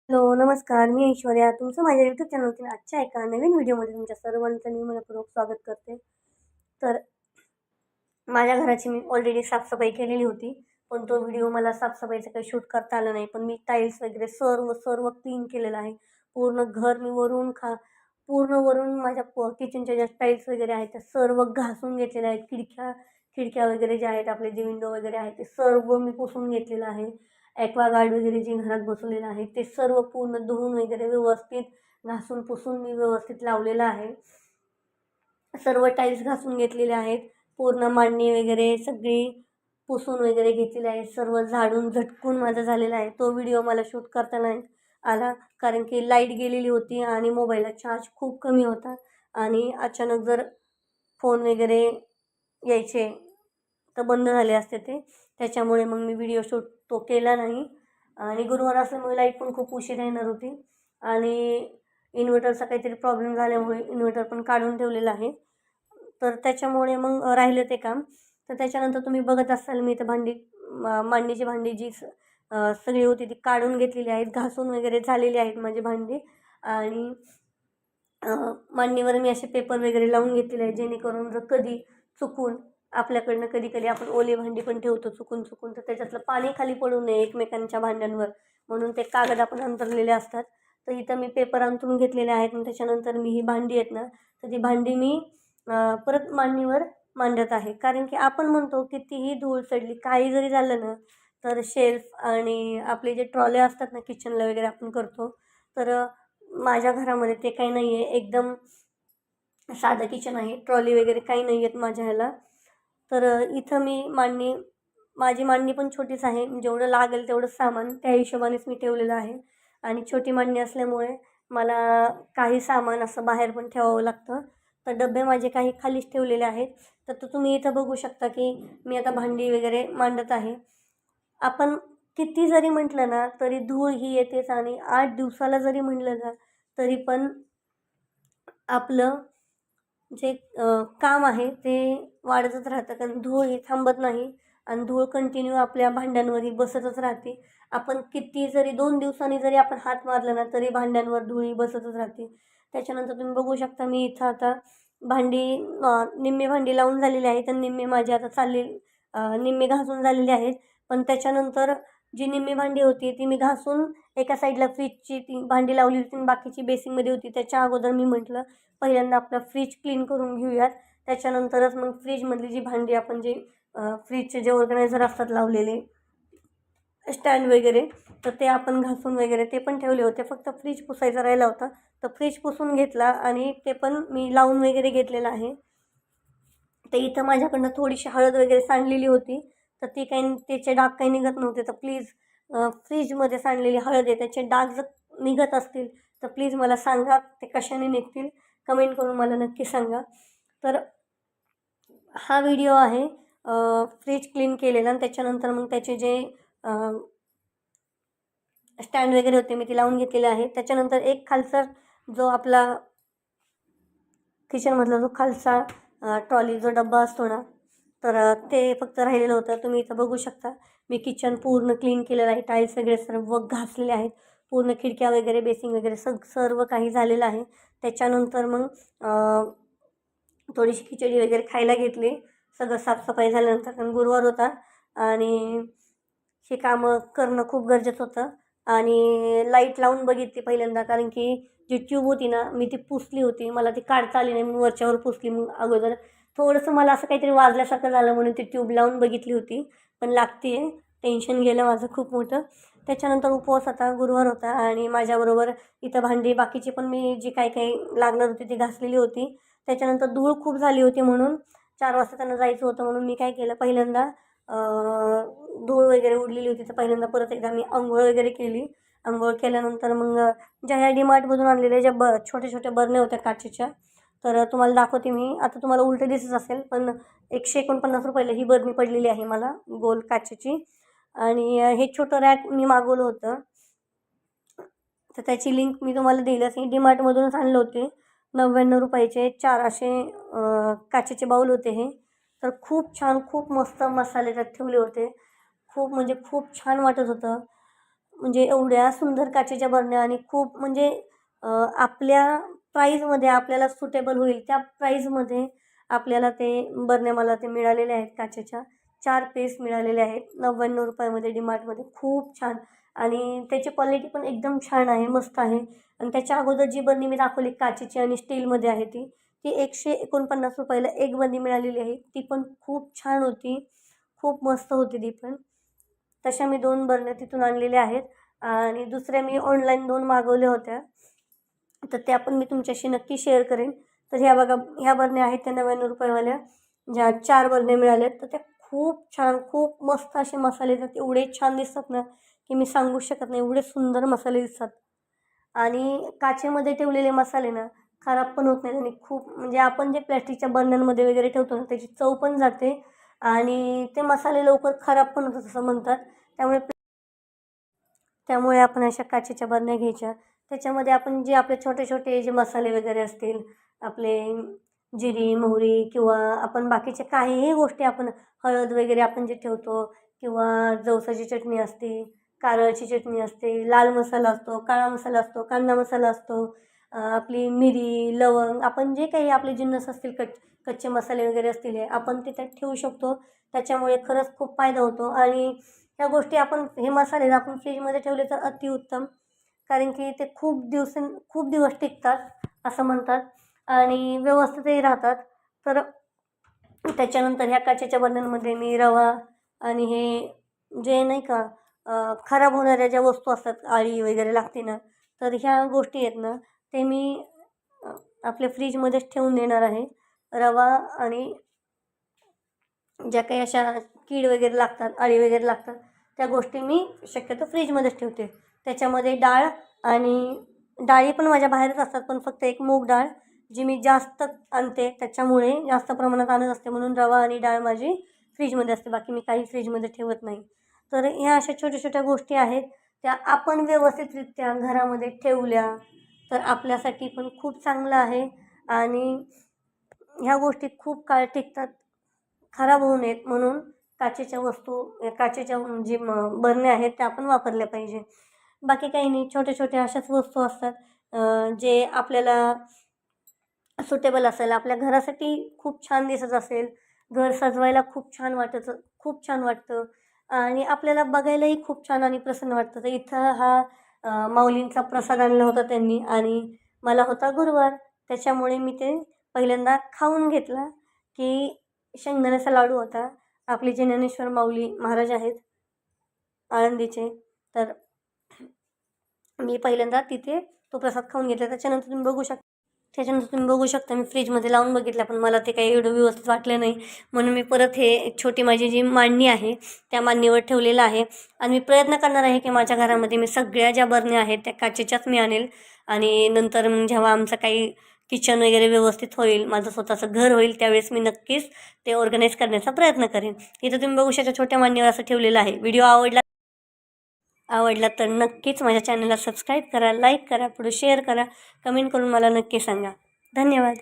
Hello, नमस्कार. मी ऐश्वर्या. तुमचं माझ्या YouTube चॅनलवरती आजच्या एका नवीन व्हिडिओमध्ये तुमच्या सर्वांचं मी मनःपूर्वक स्वागत करते. तर माझ्या घराची मी ऑलरेडी साफसफाई केलेली होती. पण तो व्हिडिओ मला साफसफाईचं काही शूट करता आलं नाही. पण मी टाईल्स वगैरे सर्व क्लीन केलेलं आहे. पूर्ण घर मी पूर्ण वरून माझ्या किचनच्या ज्या टाईल्स वगैरे आहेत त्या सर्व घासून घेतलेल्या आहेत. खिडक्या वगैरे ज्या आहेत, आपले जे विंडो वगैरे आहेत ते सर्व मी पुसून घेतलेलं आहे. ॲक्वागार्ड वगैरे जे घरात बसवलेलं आहे ते सर्व पूर्ण धुवून वगैरे व्यवस्थित घासून पुसून मी व्यवस्थित लावलेलं आहे. सर्व टाईल्स घासून घेतलेले आहेत. पूर्ण मांडणी वगैरे सगळी पुसून वगैरे घेतलेली आहे. सर्व झाडून झटकून माझा झालेला आहे. तो व्हिडिओ मला शूट करता नाही आला, कारण की लाईट गेलेली होती आणि मोबाईलला चार्ज खूप कमी होता आणि अचानक जर फोन वगैरे यायचे तर बंद झाले असते ते. त्याच्यामुळे मग मी व्हिडिओ शूट तो केला नाही. आणि गुरुवार असल्यामुळे लाईट पण खूप उशीर येणार होती आणि इन्व्हर्टरचा काहीतरी प्रॉब्लेम झाल्यामुळे इन्व्हर्टर पण काढून ठेवलेलं आहे. तर त्याच्यामुळे मग राहिलं ते काम. तर त्याच्यानंतर तुम्ही बघत असाल मी इथं मांडणीची भांडी जी सगळी होती ती काढून घेतलेली आहेत. घासून वगैरे झालेली आहेत माझी भांडी. आणि मांडणीवर मी असे पेपर वगैरे लावून घेतलेले आहेत, जेणेकरून जर कधी चुकून आपल्याकडनं कधी आपण ओली भांडी पण ठेवतो चुकून तर त्याच्यातलं पाणी खाली पडू नये एकमेकांच्या भांड्यांवर, म्हणून ते कागद आपण अंथरलेले असतात. तर इथं मी पेपर अंथरून घेतलेले आहेत आणि त्याच्यानंतर मी ही भांडी आहेत ना, तर ती भांडी मी परत मांडणीवर मांडत आहे. कारण की आपण म्हणतो कितीही धूळ चढली, काही जरी झालं ना, तर शेल्फ आणि आपले जे ट्रॉल्या असतात ना किचनला वगैरे आपण करतो, तर माझ्या घरामध्ये ते काही नाही आहे. एकदम साधं किचन आहे. ट्रॉली वगैरे काही नाही आहेत माझ्या ह्याला. तर इथं माझी मांडणी पण छोटीच आहे. जेवढं लागेल तेवढं सामान त्या हिशोबानेच मी ठेवलेलं आहे. आणि छोटी मांडणी असल्यामुळे मला काही सामान असं बाहेर पण ठेवावं लागतं. तर डबे माझे काही खालीच ठेवलेले आहेत. तर तुम्ही इथं बघू शकता की मी आता भांडी वगैरे मांडत आहे. आपण किती जरी म्हटलं ना तरी धूळ ही येतेच आणि 8 दिवसाला जरी म्हटलं ना तरी पण आपलं जे काम आहे ते वाढतच राहतं, कारण धूळ ही थांबत नाही आणि धूळ कंटिन्यू आपल्या भांड्यांवरही बसतच राहते. आपण किती जरी 2 दिवसांनी जरी आपण हात मारला ना तरी भांड्यांवर धूळ ही बसतच राहते. त्याच्यानंतर तुम्ही बघू शकता मी इथं आता निम्मी भांडी लावून झालेली आहेत आणि निम्मी माझी आता निम्मी घासून झालेली आहेत. पण त्याच्यानंतर जी निम्मी भांडी होती ती मी घासून एका साईडला फ्रीजची ती भांडी लावली होती आणि बाकीची बेसिंगमध्ये होती. त्याच्या अगोदर मी म्हटलं पहिल्यांदा आपलं फ्रीज क्लीन करून घेऊयात. त्याच्यानंतरच मग फ्रीजमधली जी भांडी आपण फ्रीजचे जे ऑर्गनायझर असतात लावलेले स्टँड वगैरे, तर ते आपण घासून वगैरे ते पण ठेवले होते. फक्त फ्रीज पुसायचा राहिला होता, तर फ्रीज पुसून घेतला आणि ते पण मी लावून वगैरे घेतलेलं आहे. तर इथं माझ्याकडनं थोडीशी हळद वगैरे सांडलेली होती, तर ती काही त्याचे डाग काही निघत नव्हते. तर प्लीज फ्रीजमध्ये सांडलेली हळद आहे त्याचे डाग जर निघत असतील तर प्लीज मला सांगा, ते कशाने निघतील कमेंट करून मला नक्की सांगा. तर हा व्हिडिओ आहे फ्रीज क्लीन केलेला आणि त्याच्यानंतर मग त्याचे जे स्टँड वगैरे होते मी ते लावून घेतलेले आहे. त्याच्यानंतर एक खालचा जो आपला किचनमधला जो खालचा ट्रॉली जो डब्बा असतो ना, तर ते फक्त राहिलेलं होतं. तुम्ही इथं बघू शकता मी किचन पूर्ण क्लीन केलेलं आहे. टाईल्स वगैरे सर्व घासलेले आहेत. पूर्ण खिडक्या वगैरे बेसिंग वगैरे सर्व काही झालेलं आहे. त्याच्यानंतर मग थोडीशी खिचडी वगैरे खायला घेतली सगळं साफसफाई झाल्यानंतर, कारण गुरुवार होता आणि हे कामं करणं खूप गरजेचं होतं. आणि लाईट लावून बघितली पहिल्यांदा, कारण की जी ट्यूब होती ना मी ती पुसली होती. मला ती काढता आली नाही म्हणून वरच्यावर पुसली. मग अगोदर थोडंसं मला असं काहीतरी वाजल्यासारखं झालं म्हणून ती ट्यूब लावून बघितली होती, पण लागते आहे. टेन्शन गेलं माझं खूप मोठं. त्याच्यानंतर उपवास होता, गुरुवार होता आणि माझ्याबरोबर इथं भांडी बाकीची पण मी जी काही लागणार होती ती घासलेली होती. त्याच्यानंतर धूळ खूप झाली होती म्हणून 4 वाजता त्यांना जायचं होतं म्हणून मी काय केलं, पहिल्यांदा धूळ वगैरे उडलेली होती तर पहिल्यांदा परत एकदा मी अंघोळ वगैरे केली. अंघोळ केल्यानंतर मग ज्या ह्या डीमार्टमधून आणलेल्या ज्या छोट्या बरण्या होत्या काचेच्या, तर तुम्हाला दाखवते मी. आता तुम्हाला उलटं दिसत असेल, पण 149 रुपयाला ही बरणी पडलेली आहे मला गोल काचेची. आणि हे छोटं रॅक मी मागवलं होतं, तर त्याची लिंक मी तुम्हाला देईलच. ही डीमार्टमधूनच आणले होते. 99 रुपयाचे 4 असे काचेचे बाऊल होते हे. तर खूप छान, खूप मस्त मसाले त्यात ठेवले होते. खूप म्हणजे खूप छान वाटत होतं. म्हणजे एवढ्या सुंदर काचेच्या बरण्या आणि खूप म्हणजे आपल्या प्राईजमध्ये आपल्याला सुटेबल होईल त्या प्राईजमध्ये आपल्याला ते बरण्या मला ते मिळालेले आहेत काचेच्या. 4 पीस मिळालेले आहेत 99 रुपयामध्ये डीमार्टमध्ये. खूप छान आणि त्याची क्वालिटी पण एकदम छान आहे, मस्त आहे. आणि त्याच्या अगोदर जी बरणी मी दाखवली काचेची आणि स्टीलमध्ये आहे ती ती 149 रुपयाला एक बरणी मिळालेली आहे. ती पण खूप छान होती, खूप मस्त होती ती पण. तशा मी 2 बरण्या तिथून आणलेल्या आहेत आणि दुसऱ्या मी ऑनलाईन 2 मागवल्या होत्या. तर त्या पण मी तुमच्याशी नक्की शेअर करेन. तर ह्या बघा, ह्या बरण्या आहेत त्या 99 रुपयावाल्या, ज्या 4 बरण्या मिळाल्यात. तर त्या खूप छान, खूप मस्त असे मसाले येतात. एवढे छान दिसतात ना, की मी सांगू शकत नाही. एवढे सुंदर मसाले दिसतात आणि काचेमध्ये ठेवलेले मसाले ना, खराब पण होत नाहीत आणि खूप म्हणजे आपण जे प्लॅस्टिकच्या बर्नरमध्ये वगैरे ठेवतो ना, त्याची चव पण जाते आणि ते मसाले लवकर खराब पण होतात असं म्हणतात. त्यामुळे त्यामुळे आपण अशा काचेच्या बरण्या घ्यायच्या. त्याच्यामध्ये आपण जे आपले छोटे-छोटे जे मसाले वगैरे असतील, आपले जिरी, मोहरी किंवा आपण बाकीचे काहीही गोष्टी आपण हळद वगैरे आपण जे ठेवतो किंवा जवसाची चटणी असते, कारळची चटणी असते, लाल मसाला असतो, काळा मसाला असतो, कांदा मसाला असतो, आपली मिरी, लवंग आपण जे काही आपले जिन्नस असतील कच्चे मसाले वगैरे असतील हे आपण ते त्यात ठेवू शकतो. त्याच्यामुळे खरंच खूप फायदा होतो आणि ह्या गोष्टी आपण हे मसाले आपण फ्रीजमध्ये ठेवले तर अतिउत्तम. कारण की ते खूप दिवस टिकतात असं म्हणतात आणि व्यवस्थितही राहतात. तर त्याच्यानंतर ह्या काचेच्या बर्नरमध्ये मी रवा आणि हे जे नाही का खराब होणाऱ्या ज्या वस्तू असतात, अळी वगैरे लागते ना, तर ह्या गोष्टी आहेत ना, ते मी आपल्या फ्रीजमध्येच ठेवून देणार आहे. रवा आणि ज्या काही अशा कीड वगैरे लागतात, अळी वगैरे लागतात, त्या गोष्टी मी शक्यतो फ्रीजमध्येच ठेवते. त्याच्यामध्ये डाळ आणि डाळी पण माझ्या बाहेरच असतात, पण फक्त एक मूग डाळ जी मी जास्त आणते त्याच्यामुळे जास्त प्रमाणात आणत असते म्हणून रवा आणि डाळ माझी फ्रीजमध्ये असते. बाकी मी काही फ्रीजमध्ये ठेवत नाही. तर ह्या अशा छोट्या-छोट्या गोष्टी आहेत, त्या आपण व्यवस्थितरित्या घरामध्ये ठेवल्या तर आपल्यासाठी पण खूप चांगलं आहे आणि ह्या गोष्टी खूप काळ टिकतात. खराब होऊ नयेत म्हणून काचेच्या वस्तू काचेच्या जी बरण्या आहेत त्या आपण वापरल्या पाहिजे. बाकी काही नाही, छोट्या-छोट्या अशाच वस्तू असतात जे आपल्याला सुटेबल असेल, आपल्या घरासाठी खूप छान दिसत असेल, घर सजवायला खूप छान वाटतं आणि आपल्याला बघायलाही खूप छान आणि प्रसन्न वाटतं. तर इथं हा माऊलींचा प्रसाद आणला होता त्यांनी आणि मला होता गुरुवार. त्याच्यामुळे मी ते पहिल्यांदा खाऊन घेतला, की शेंगदाण्याचा लाडू होता. आपले जे ज्ञानेश्वर माऊली महाराज आहेत आळंदीचे, तर मी पहिल्यांदा तिथे तो प्रसाद खाऊन घेतला. त्याच्यानंतर तुम्ही बघू शकता मी फ्रीजमध्ये लावून बघितला, पण मला ते काही एवढं व्यवस्थित वाटलं नाही. म्हणून मी परत हे छोटी माझी जी मांडणी आहे, त्या मांडणीवर ठेवलेलं आहे आणि मी प्रयत्न करणार आहे की माझ्या घरामध्ये मी सगळ्या ज्या बरण्या आहेत त्या काचेच्याच मी आणेल आणि नंतर मग जेव्हा आमचं काही किचन वगैरे व्यवस्थित होईल, माझं स्वतःचं घर होईल, त्यावेळेस मी नक्कीच ते ऑर्गनाईज करण्याचा प्रयत्न करेन. इथं तुम्ही बघू शकता छोट्या मांडणीवर असं ठेवलेलं आहे. व्हिडिओ आवडला तर नक्कीच माझ्या चॅनलला सबस्क्राईब करा, लाईक करा, पुढे शेअर करा, कमेंट करून मला नक्की सांगा. धन्यवाद.